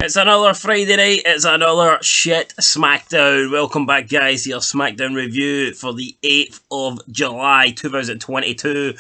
It's another Friday night, it's another shit Smackdown. Welcome back, guys, to your Smackdown review for the 8th of July 2022.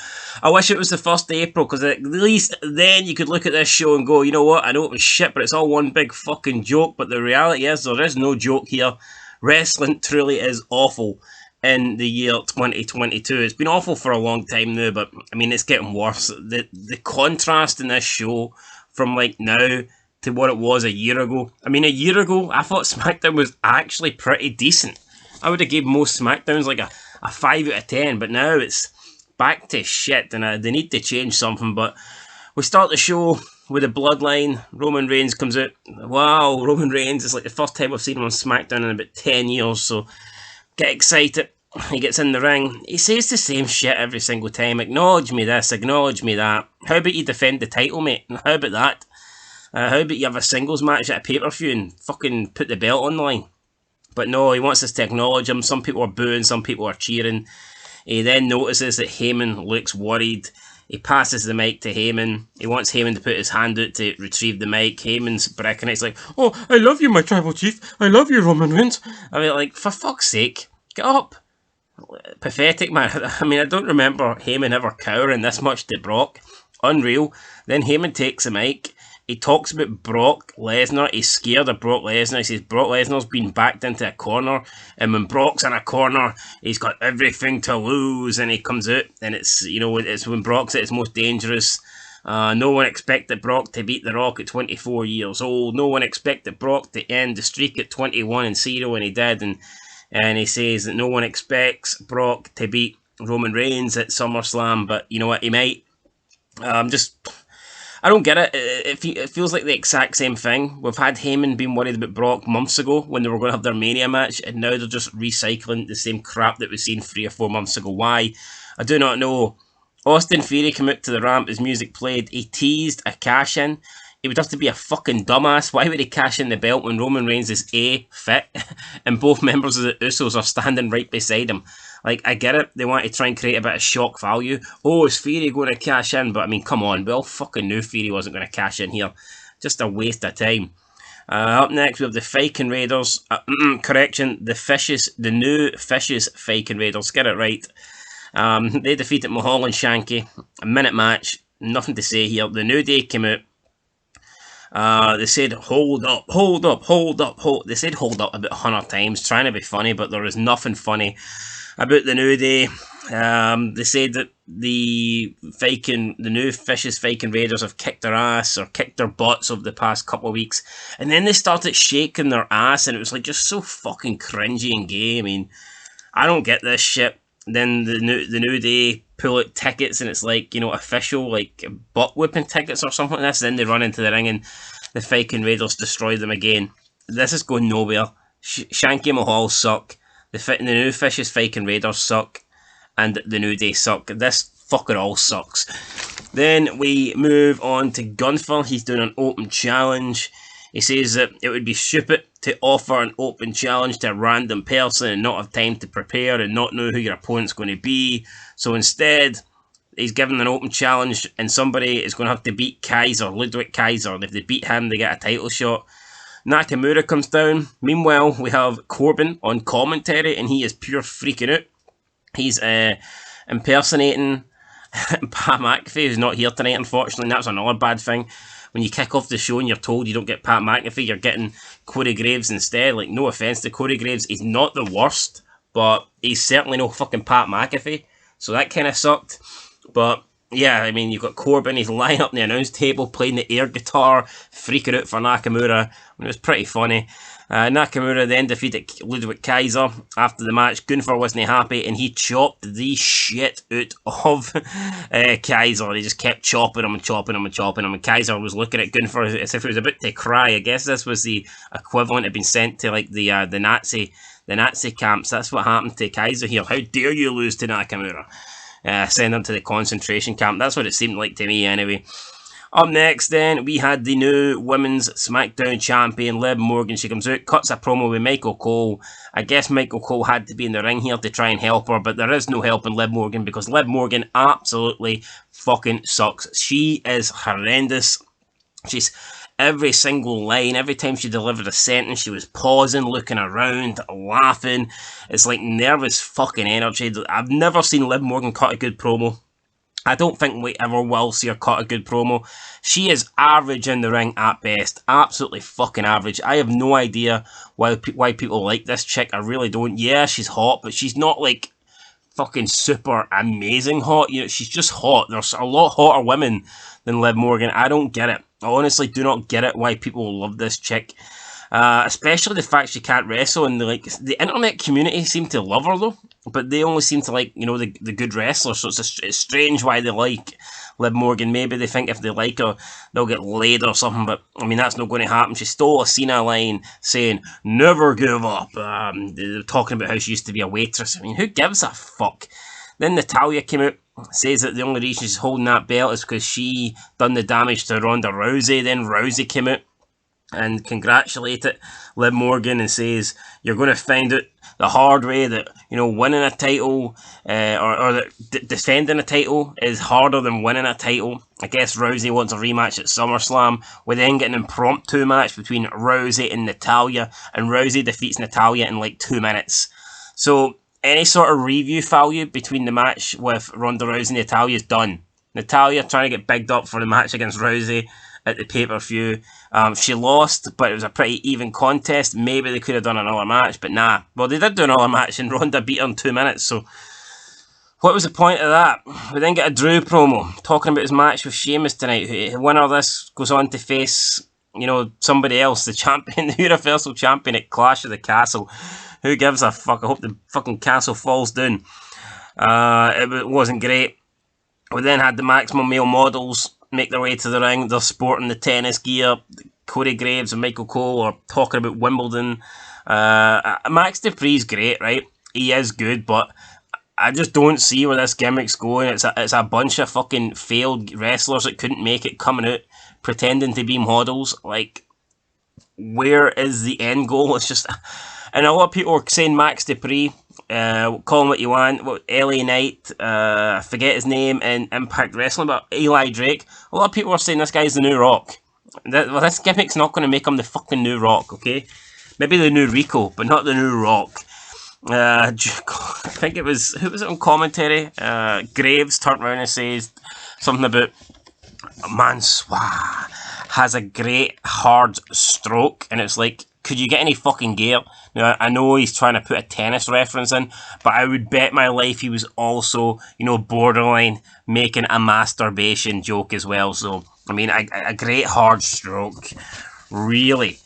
I wish it was the 1st of April, because at least then you could look at this show and go, you know what, I know it was shit, but it's all one big fucking joke. But the reality is, there is no joke here. Wrestling truly is awful in the year 2022. It's been awful for a long time now, but I mean, it's getting worse. The contrast in this show from like now to what it was a year ago. I mean, a year ago, I thought SmackDown was actually pretty decent. I would have gave most SmackDowns like a 5 out of 10, but now it's back to shit, and they need to change something. But we start the show with the Bloodline. Roman Reigns comes out. Wow, Roman Reigns is like the first time I've seen him on SmackDown in about 10 years, so get excited. He gets in the ring. He says the same shit every single time. Acknowledge me this, acknowledge me that. How about you defend the title, mate? How about that? How about you have a singles match at a pay-per-view and fucking put the belt on the line? But no, he wants us to acknowledge him. Some people are booing, some people are cheering. He then notices that Heyman looks worried. He passes the mic to Heyman. He wants Heyman to put his hand out to retrieve the mic. Heyman's bricking it. He's like, "Oh, I love you, my tribal chief. I love you, Roman Reigns." I mean, like, for fuck's sake, get up. Pathetic, man. I mean, I don't remember Heyman ever cowering this much to Brock. Unreal. Then Heyman takes the mic. He talks about Brock Lesnar. He's scared of Brock Lesnar. He says Brock Lesnar's been backed into a corner, and when Brock's in a corner, he's got everything to lose. And he comes out, and it's, you know, it's when Brock's at his most dangerous. No one expected Brock to beat The Rock at 24 years old. No one expected Brock to end the streak at 21-0, and he did. And he says that no one expects Brock to beat Roman Reigns at SummerSlam, but you know what, he might. I don't get it. It feels like the exact same thing. We've had Heyman being worried about Brock months ago when they were going to have their Mania match, and now they're just recycling the same crap that we've seen 3 or 4 months ago. Why? I do not know. Austin Theory came out to the ramp as music played. He teased a cash-in. He would have to be a fucking dumbass. Why would he cash in the belt when Roman Reigns is A, fit, and both members of the Usos are standing right beside him? Like, I get it. They want to try and create a bit of shock value. Oh, is Theory going to cash in? But, I mean, come on. We all fucking knew Theory wasn't going to cash in here. Just a waste of time. Up next, we have the Viking Raiders. The new Fishes Viking Raiders. Get it right. They defeated Mahal and Shanky. A minute match. Nothing to say here. The New Day came out. They said, hold up. They said hold up about 100 times, trying to be funny, but there is nothing funny about the New Day. They said that the new Fishes Viking Raiders have kicked their ass or kicked their butts over the past couple of weeks, and then they started shaking their ass, and it was like just so fucking cringy and gay. I mean, I don't get this shit. Then the New Day pull out tickets, and it's like, you know, official like butt whipping tickets or something like this. Then they run into the ring, and the Viking Raiders destroy them again. This is going nowhere. Shanky Mahal suck. The new Fishes Viking Raiders suck, and the New Day suck. This fucker all sucks. Then we move on to Gunther. He's doing an open challenge. He says that it would be stupid to offer an open challenge to a random person and not have time to prepare and not know who your opponent's going to be. So instead, he's given an open challenge, and somebody is going to have to beat Ludwig Kaiser. And if they beat him, they get a title shot. Nakamura comes down. Meanwhile, we have Corbin on commentary, and he is pure freaking out. He's impersonating Pat McAfee, who's not here tonight, unfortunately. And that's another bad thing. When you kick off the show and you're told you don't get Pat McAfee, you're getting Corey Graves instead. Like, no offence to Corey Graves, he's not the worst, but he's certainly no fucking Pat McAfee. So that kind of sucked. But yeah, I mean, you've got Corbin, he's lying up in the announce table playing the air guitar, freaking out for Nakamura. It was pretty funny. Nakamura then defeated Ludwig Kaiser. After the match, Gunther wasn't happy, and he chopped the shit out of Kaiser. He just kept chopping him, and Kaiser was looking at Gunther as if he was about to cry. I guess this was the equivalent of being sent to like the Nazi camps. That's what happened to Kaiser here. How dare you lose to Nakamura? Send him to the concentration camp. That's what it seemed like to me anyway. Up next then, we had the new Women's Smackdown Champion, Liv Morgan. She comes out, cuts a promo with Michael Cole. I guess Michael Cole had to be in the ring here to try and help her, but there is no helping Liv Morgan because Liv Morgan absolutely fucking sucks. She is horrendous. She's Every single line, every time she delivered a sentence, she was pausing, looking around, laughing. It's like nervous fucking energy. I've never seen Liv Morgan cut a good promo. I don't think we ever will see her cut a good promo. She is average in the ring at best. Absolutely fucking average. I have no idea why people like this chick. I really don't. Yeah, she's hot, but she's not like fucking super amazing hot. You know, she's just hot. There's a lot hotter women than Liv Morgan. I don't get it. I honestly do not get it why people love this chick. Especially the fact she can't wrestle, and the internet community seem to love her though, but they only seem to like, you know, the good wrestlers. So it's strange why they like Liv Morgan. Maybe they think if they like her, they'll get laid or something. But I mean, that's not going to happen. She stole a Cena line saying "never give up." Talking about how she used to be a waitress. I mean, who gives a fuck? Then Natalya came out, says that the only reason she's holding that belt is because she done the damage to Ronda Rousey. Then Rousey came out and congratulated Liv Morgan and says, you're going to find out the hard way that, you know, winning a title or that defending a title is harder than winning a title. I guess Rousey wants a rematch at SummerSlam. We then get an impromptu match between Rousey and Natalya, and Rousey defeats Natalya in like 2 minutes. So any sort of review value between the match with Ronda Rousey and Natalya is done. Natalya trying to get bigged up for the match against Rousey at the pay-per-view. She lost, but it was a pretty even contest. Maybe they could have done another match, but nah. Well, they did do another match, and Ronda beat her in 2 minutes, so what was the point of that? We then get a Drew promo, talking about his match with Sheamus tonight. The winner of this goes on to face, you know, somebody else, the champion, the Universal Champion at Clash of the Castle. Who gives a fuck? I hope the fucking castle falls down. It wasn't great. We then had the Maximum Male Models make their way to the ring. They're sporting the tennis gear. Cody Graves and Michael Cole are talking about Wimbledon. Max Dupree's great, right? He is good, but I just don't see where this gimmick's going. It's a bunch of fucking failed wrestlers that couldn't make it coming out pretending to be models. Like, where is the end goal? It's just... And a lot of people are saying Max Dupree, call him what you want, LA Knight, I forget his name in Impact Wrestling, but Eli Drake. A lot of people are saying this guy's the new Rock. This gimmick's not going to make him the fucking new Rock, okay? Maybe the new Rico, but not the new Rock. I think it was, who was it on commentary? Graves turned around and says something about Mansoor has a great hard stroke, and it's like, could you get any fucking gear? Now, I know he's trying to put a tennis reference in, but I would bet my life he was also, you know, borderline making a masturbation joke as well. So, I mean, a great hard stroke. Really.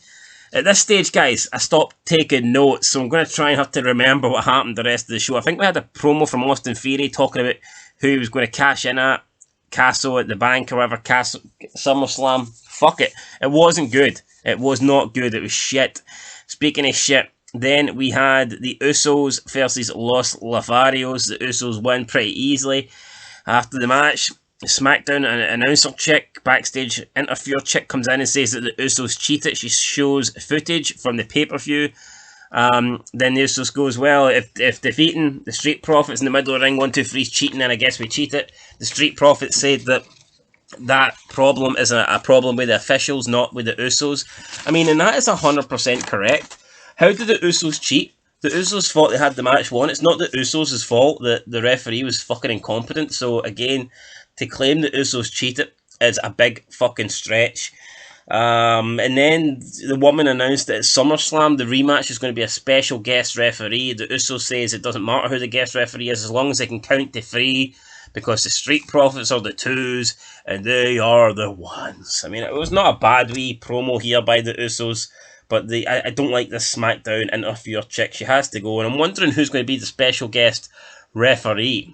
At this stage, guys, I stopped taking notes, so I'm going to try and have to remember what happened the rest of the show. I think we had a promo from Austin Theory talking about who he was going to cash in at, Castle at the Bank or whatever, Castle, SummerSlam. Fuck it. It wasn't good. It was not good. It was shit. Speaking of shit, then we had the Usos versus Los Lotharios. The Usos win pretty easily. After the match, SmackDown, an announcer chick, backstage interviewer chick comes in and says that the Usos cheated. She shows footage from the pay-per-view. Then the Usos goes, well, if defeating the Street Profits in the middle of the ring, 1, 2, 3 is cheating, then I guess we cheated. The Street Profits said that problem is a problem with the officials, not with the Usos. I mean, and that is 100% correct. How did the Usos cheat? The Usos thought they had the match won. It's not the Usos' fault that the referee was fucking incompetent. So again, to claim the Usos cheated is a big fucking stretch. And then the woman announced that at SummerSlam, the rematch is going to be a special guest referee. The Usos says it doesn't matter who the guest referee is as long as they can count to 3. Because the Street Profits are the 2s, and they are the 1s. I mean, it was not a bad wee promo here by the Usos, but I don't like this SmackDown interviewer chick. She has to go, and I'm wondering who's going to be the special guest referee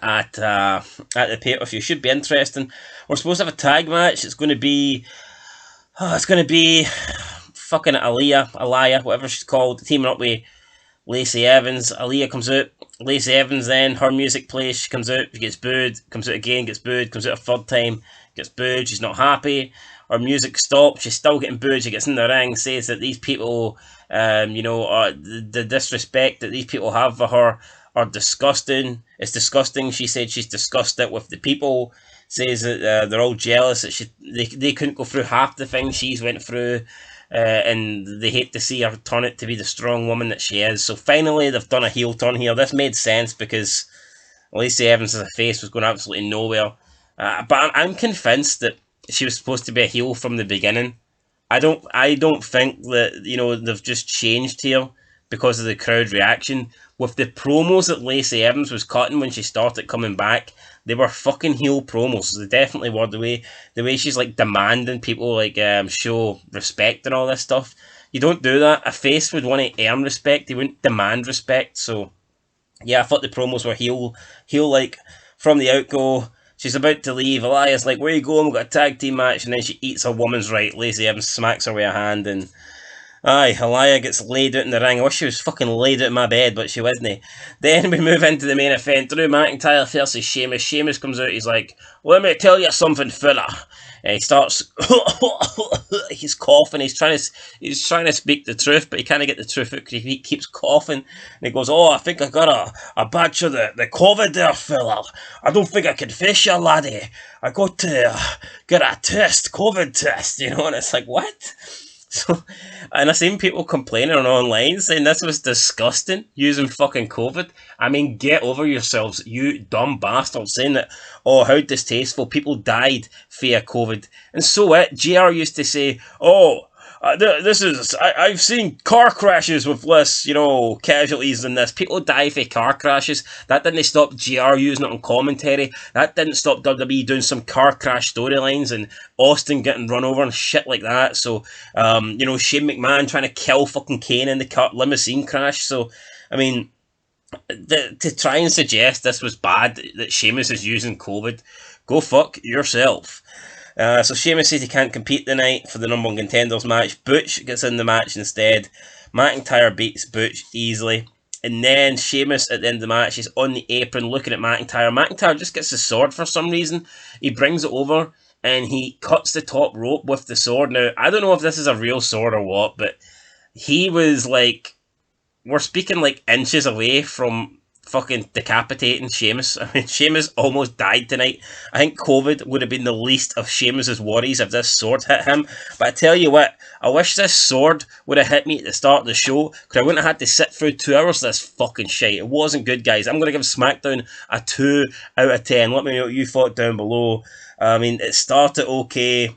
at the pay-per-view. Should be interesting. We're supposed to have a tag match. It's going to be fucking Aliyah, whatever she's called, teaming up with Lacey Evans. Aliyah comes out. Lacey Evans then, her music plays, she comes out, she gets booed, comes out again, gets booed, comes out a third time, gets booed, she's not happy. Her music stops, she's still getting booed, she gets in the ring, says that these people, you know, are the disrespect that these people have for her are disgusting. It's disgusting. She said she's disgusted with the people says that they're all jealous that they couldn't go through half the things she's went through, and they hate to see her turn it to be the strong woman that she is. So finally, they've done a heel turn here. This made sense because Lacey Evans as a face was going absolutely nowhere. But I'm convinced that she was supposed to be a heel from the beginning. I don't think that they've just changed here because of the crowd reaction. With the promos that Lacey Evans was cutting when she started coming back, they were fucking heel promos. They definitely were. The way she's like demanding people like show respect and all this stuff. You don't do that. A face would want to earn respect. He wouldn't demand respect. So yeah, I thought the promos were heel like from the outgo. She's about to leave. Elias like, where you going? We've got a tag team match, and then she eats a woman's right. Lacey Evans smacks her with a hand, and Elia gets laid out in the ring. I wish she was fucking laid out in my bed, but she wasn't. Then we move into the main event. Drew McIntyre versus Sheamus. Sheamus comes out, he's like, let me tell you something, fella. And he starts, he's coughing. He's trying to speak the truth, but he can't get the truth out because he keeps coughing. And he goes, I think I got a batch of the COVID there, fella. I don't think I can face you, laddie. I got to get a test, COVID test, and it's like, what? So, and I seen people complaining online saying this was disgusting, using fucking COVID. I mean, get over yourselves, you dumb bastards, saying that, how distasteful, people died via COVID. And so what? JR used to say, I've seen car crashes with less, casualties than this. People die for car crashes. That didn't stop JR using it on commentary. That didn't stop WWE doing some car crash storylines and Austin getting run over and shit like that. So, Shane McMahon trying to kill fucking Kane in the car limousine crash. So, I mean, to try and suggest this was bad, that Sheamus is using COVID, go fuck yourself. So Sheamus says he can't compete tonight for the number one contenders match. Butch gets in the match instead. McIntyre beats Butch easily. And then Sheamus at the end of the match is on the apron looking at McIntyre. McIntyre just gets the sword for some reason. He brings it over and he cuts the top rope with the sword. Now, I don't know if this is a real sword or what, but he was like, we're speaking like inches away from fucking decapitating Sheamus. I mean, Sheamus almost died tonight. I think COVID would have been the least of Sheamus's worries if this sword hit him. But I tell you what, I wish this sword would have hit me at the start of the show, because I wouldn't have had to sit through 2 hours of this fucking shit. It wasn't good, guys. I'm going to give SmackDown a 2 out of 10. Let me know what you thought down below. I mean, it started okay,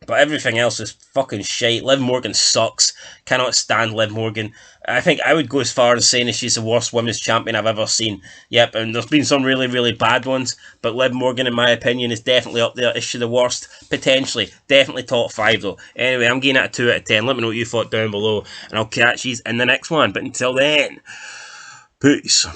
but everything else is fucking shite. Liv Morgan sucks. Cannot stand Liv Morgan. I think I would go as far as saying that she's the worst women's champion I've ever seen. Yep, and there's been some really, really bad ones, but Liv Morgan, in my opinion, is definitely up there. Is she the worst? Potentially. Definitely top 5, though. Anyway, I'm giving it a 2 out of 10. Let me know what you thought down below, and I'll catch you in the next one. But until then, peace.